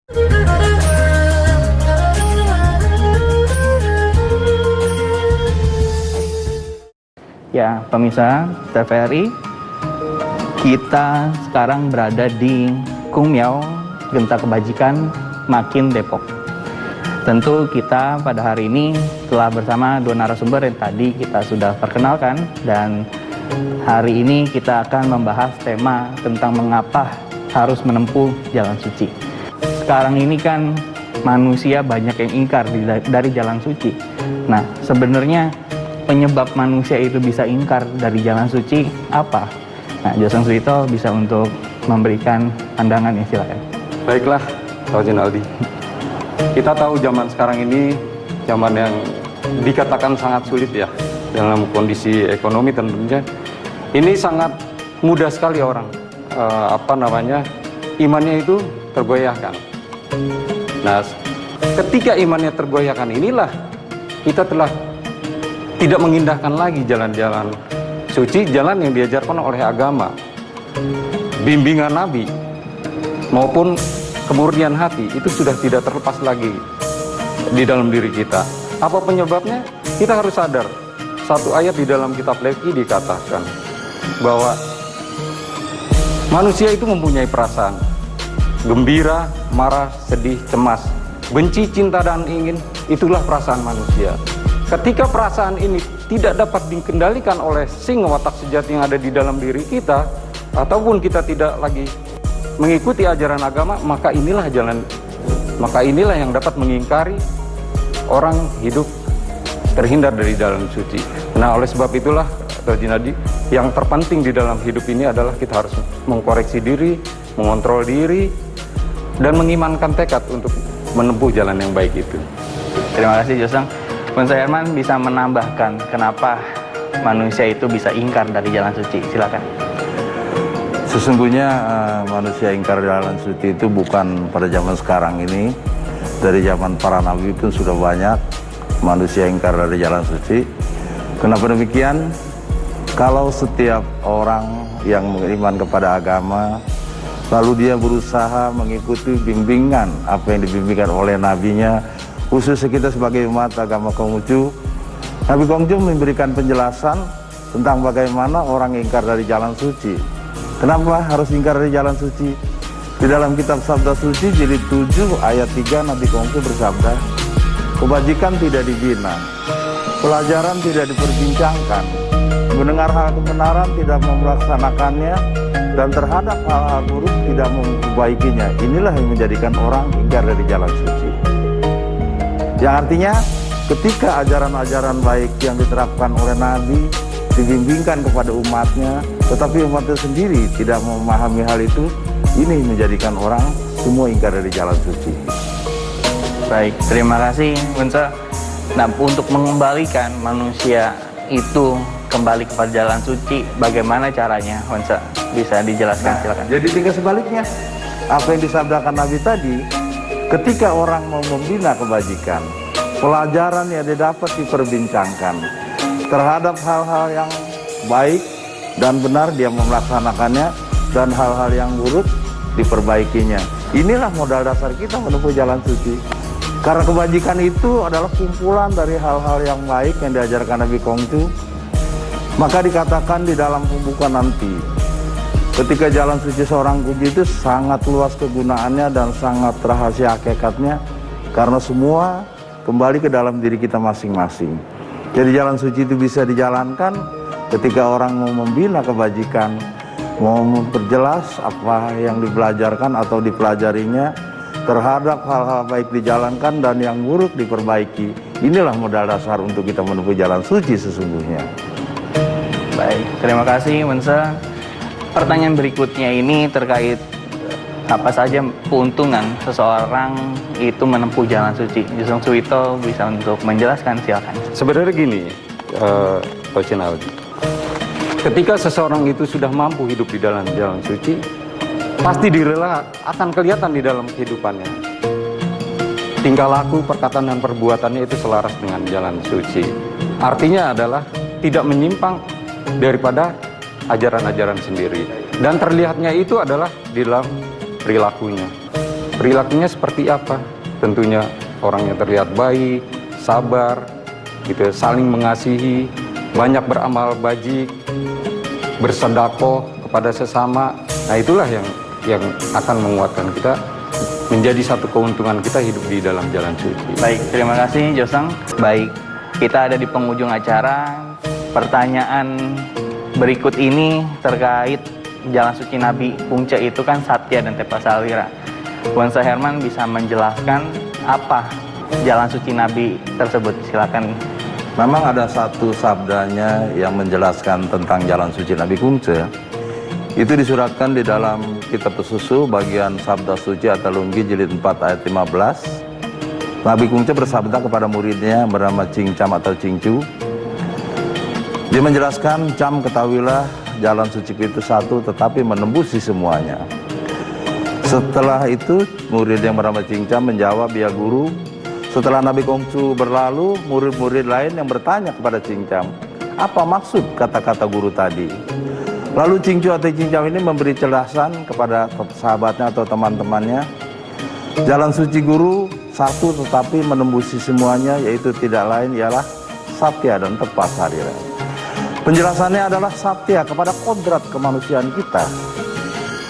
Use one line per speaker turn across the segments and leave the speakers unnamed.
Ya, pemirsa TVRI, kita sekarang berada di Kungmiao, Genta Kebajikan, Makin, Depok. Tentu kita pada hari ini telah bersama dua narasumber yang tadi kita sudah perkenalkan, dan hari ini kita akan membahas tema tentang mengapa harus menempuh jalan suci. Sekarang ini kan manusia banyak yang ingkar dari jalan suci. Nah, sebenarnya penyebab manusia itu bisa ingkar dari jalan suci apa? Nah, Joseng Suwito bisa untuk memberikan pandangan, ya, silakan.
Baiklah, Taujin Aldi. Kita tahu zaman sekarang ini zaman yang dikatakan sangat sulit ya, dalam kondisi ekonomi tentunya. Ini sangat mudah sekali orang imannya itu tergoyahkan. Nah, ketika imannya tergoyahkan inilah kita telah tidak mengindahkan lagi jalan-jalan suci, jalan yang diajarkan oleh agama, bimbingan Nabi, maupun kemurnian hati, itu sudah tidak terlepas lagi di dalam diri kita. Apa penyebabnya? Kita harus sadar. Satu ayat di dalam kitab Levki dikatakan bahwa manusia itu mempunyai perasaan gembira, marah, sedih, cemas, benci, cinta, dan ingin. Itulah perasaan manusia. Ketika perasaan ini tidak dapat dikendalikan oleh sing watak sejati yang ada di dalam diri kita, ataupun kita tidak lagi mengikuti ajaran agama, maka inilah yang dapat mengingkari orang hidup terhindar dari jalan suci. Nah, oleh sebab itulah, Jinadi, yang terpenting di dalam hidup ini adalah kita harus mengkoreksi diri, mengontrol diri, dan mengimankan tekad untuk menempuh jalan yang baik itu.
Terima kasih, Joseng. Bung Herman bisa menambahkan kenapa manusia itu bisa ingkar dari jalan suci. Silakan.
Sesungguhnya manusia ingkar jalan suci itu bukan pada zaman sekarang ini. Dari zaman para nabi itu sudah banyak manusia ingkar dari jalan suci. Kenapa demikian? Kalau setiap orang yang beriman kepada agama, lalu dia berusaha mengikuti bimbingan apa yang dibimbingkan oleh nabinya, khususnya kita sebagai umat agama Konghucu, Nabi Konghucu memberikan penjelasan tentang bagaimana orang ingkar dari jalan suci. Kenapa harus ingkar dari jalan suci? Di dalam kitab Sabda Suci jilid 7 ayat 3 Nabi Konghucu bersabda, kebajikan tidak dibina, pelajaran tidak diperbincangkan, mendengar hal kebenaran tidak melaksanakannya, dan terhadap hal-hal buruk tidak memperbaikinya. Inilah yang menjadikan orang ingkar dari jalan suci. Yang artinya ketika ajaran-ajaran baik yang diterapkan oleh Nabi dibimbingkan kepada umatnya, tetapi umatnya sendiri tidak memahami hal itu, ini menjadikan orang semua ingkar dari jalan suci.
Baik, terima kasih, Bunsa. Nah, untuk mengembalikan manusia itu kembali kepada jalan suci, bagaimana caranya, Bunsa? Bisa dijelaskan, silakan.
Jadi tinggal sebaliknya, apa yang disabdakan Nabi tadi, ketika orang mau membina kebajikan, pelajaran yang didapat diperbincangkan terhadap hal-hal yang baik dan benar dia melaksanakannya, dan hal-hal yang buruk diperbaikinya. Inilah modal dasar kita menempuh jalan suci. Karena kebajikan itu adalah kumpulan dari hal-hal yang baik yang diajarkan Nabi Konghucu, maka dikatakan di dalam pembukaan nanti, ketika jalan suci seorang kunci itu sangat luas kegunaannya dan sangat rahasia hakikatnya, karena semua kembali ke dalam diri kita masing-masing. Jadi jalan suci itu bisa dijalankan ketika orang mau membina kebajikan, mau memperjelas apa yang dibelajarkan atau dipelajarinya, terhadap hal-hal baik dijalankan dan yang buruk diperbaiki. Inilah modal dasar untuk kita menempuh jalan suci sesungguhnya.
Baik, terima kasih, Bunsa. Pertanyaan berikutnya ini terkait apa saja keuntungan seseorang itu menempuh jalan suci. Joseng Suwito bisa untuk menjelaskan, silakan.
Sebenarnya gini, Taujin Aldi, ketika seseorang itu sudah mampu hidup di dalam jalan suci, pasti dirilah akan kelihatan di dalam kehidupannya. Tingkah laku, perkataan, dan perbuatannya itu selaras dengan jalan suci. Artinya adalah tidak menyimpang daripada ajaran-ajaran sendiri. Dan terlihatnya itu adalah di dalam perilakunya. perilakunya seperti apa? Tentunya orangnya terlihat baik, sabar, gitu, saling mengasihi, banyak beramal bajik, bersedekah kepada sesama. Nah, itulah yang akan menguatkan kita, menjadi satu keuntungan kita hidup di dalam jalan suci.
Baik, terima kasih Joseng. Baik, kita ada di penghujung acara. Pertanyaan berikut ini terkait jalan suci Nabi Kungce itu kan Satya dan Tepa Salira. Wansa Herman bisa menjelaskan apa jalan suci Nabi tersebut? Silakan.
Memang ada satu sabdanya yang menjelaskan tentang jalan suci Nabi Kungce. Itu disuratkan di dalam kitab Pesusu bagian Sabda Suci Atalunggi jilid 4 ayat 15. Nabi Kungce bersabda kepada muridnya bernama Cingcam atau Cingcu. Dia menjelaskan, "Cam, ketahuilah jalan suciku itu satu tetapi menembusi semuanya." Setelah itu murid yang bernama Cingcam menjawab, "Ya guru." Setelah Nabi Kungcu berlalu, murid-murid lain yang bertanya kepada Cingcam, "Apa maksud kata-kata guru tadi?" Lalu Cingcu atau Cingcam ini memberi jelasan kepada sahabatnya atau teman-temannya, jalan suci guru satu tetapi menembusi semuanya, yaitu tidak lain ialah Satya dan Tepa Salira. Penjelasannya adalah Satya kepada kodrat kemanusiaan kita.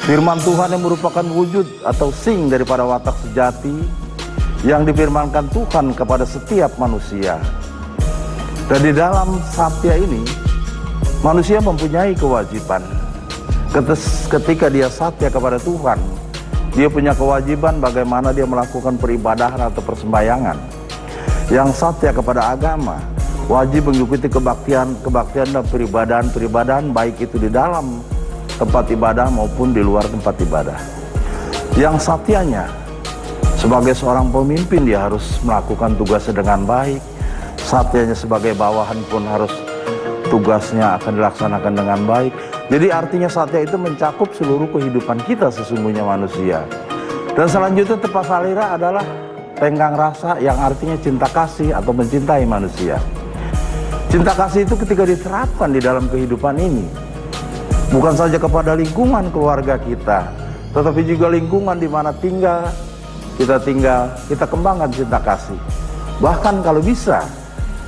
Firman Tuhan yang merupakan wujud atau sing daripada watak sejati yang difirmankan Tuhan kepada setiap manusia. Dan di dalam Satya ini, manusia mempunyai kewajiban. Ketika dia Satya kepada Tuhan, dia punya kewajiban bagaimana dia melakukan peribadahan atau persembayangan. Yang Satya kepada agama, wajib mengikuti kebaktian dan peribadahan baik itu di dalam tempat ibadah maupun di luar tempat ibadah. Yang Satyanya, sebagai seorang pemimpin dia harus melakukan tugasnya dengan baik. Satyanya sebagai bawahan pun harus tugasnya akan dilaksanakan dengan baik. Jadi artinya Satya itu mencakup seluruh kehidupan kita sesungguhnya manusia. Dan selanjutnya Tepa Salira adalah tenggang rasa yang artinya cinta kasih atau mencintai manusia. Cinta kasih itu ketika diterapkan di dalam kehidupan ini, bukan saja kepada lingkungan keluarga kita, tetapi juga lingkungan di mana kita kembangkan cinta kasih. Bahkan kalau bisa,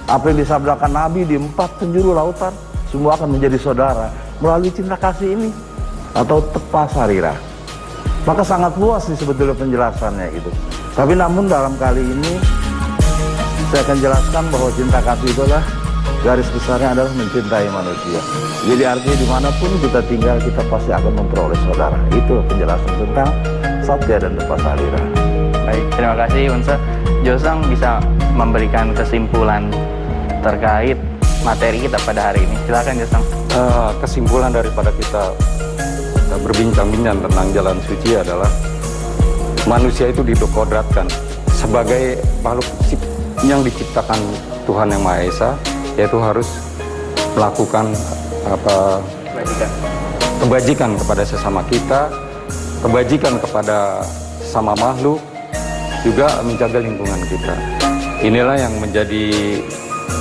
apa yang disabdakan Nabi di 4 penjuru lautan, semua akan menjadi saudara melalui cinta kasih ini atau Tepa Salira. Maka sangat luas sih sebetulnya penjelasannya gitu. Tapi namun dalam kali ini saya akan jelaskan bahwa cinta kasih itu adalah garis besarnya adalah mencintai manusia. Jadi artinya dimanapun kita tinggal, kita pasti akan memperoleh saudara. Itu penjelasan tentang Satya dan Tepa Salira.
Baik, terima kasih Unsa. Joseng bisa memberikan kesimpulan terkait materi kita pada hari ini. Silakan Joseng.
Kesimpulan daripada kita berbincang-bincang tentang jalan suci adalah manusia itu dikodratkan sebagai makhluk yang diciptakan Tuhan Yang Maha Esa, yaitu harus melakukan kebajikan kepada sesama kita, kebajikan kepada sesama makhluk, juga menjaga lingkungan kita. Inilah yang menjadi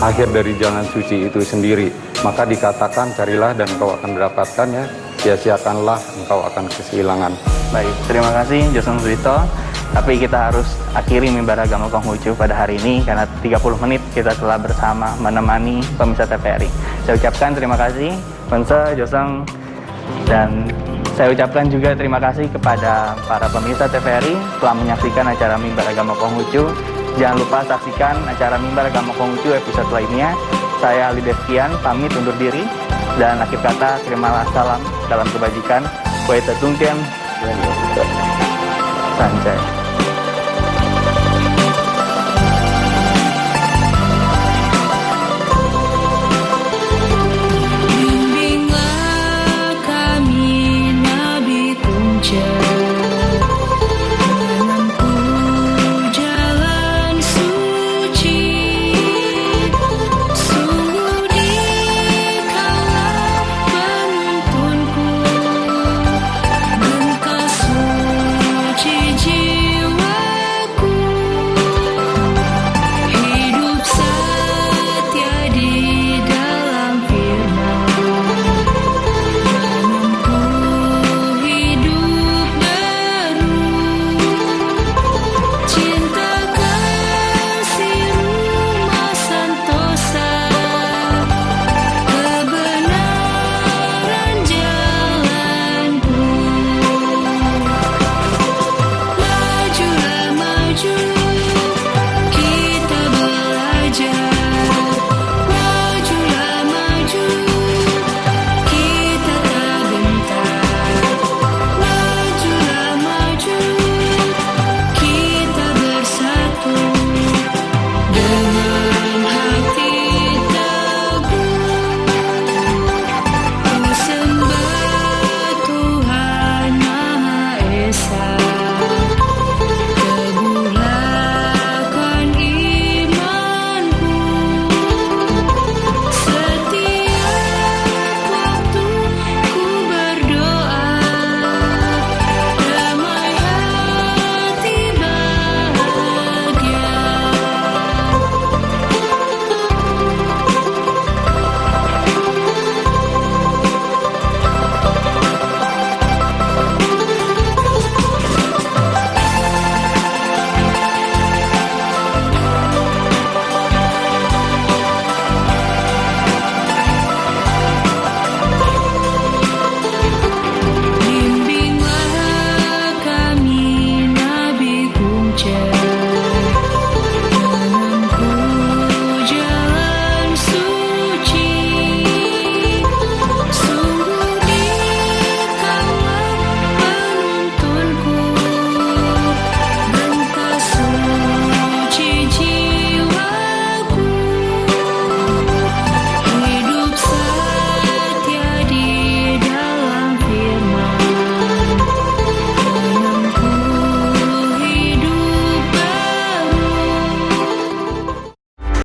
akhir dari jalan suci itu sendiri. Maka dikatakan, carilah dan engkau akan mendapatkan, ya, sia-siakanlah engkau akan kehilangan.
Baik, terima kasih Joseng Suito. Tapi kita harus akhiri Mimbar Agama Konghucu pada hari ini karena 30 menit kita telah bersama menemani pemirsa TVRI. Saya ucapkan terima kasih Unsa, Joseng, dan saya ucapkan juga terima kasih kepada para pemirsa TVRI telah menyaksikan acara Mimbar Agama Konghucu. Jangan lupa saksikan acara Mimbar Agama Konghucu episode lainnya. Saya Ali Deskian pamit undur diri, dan akhir kata terimalah salam dalam kebajikan. Sancai.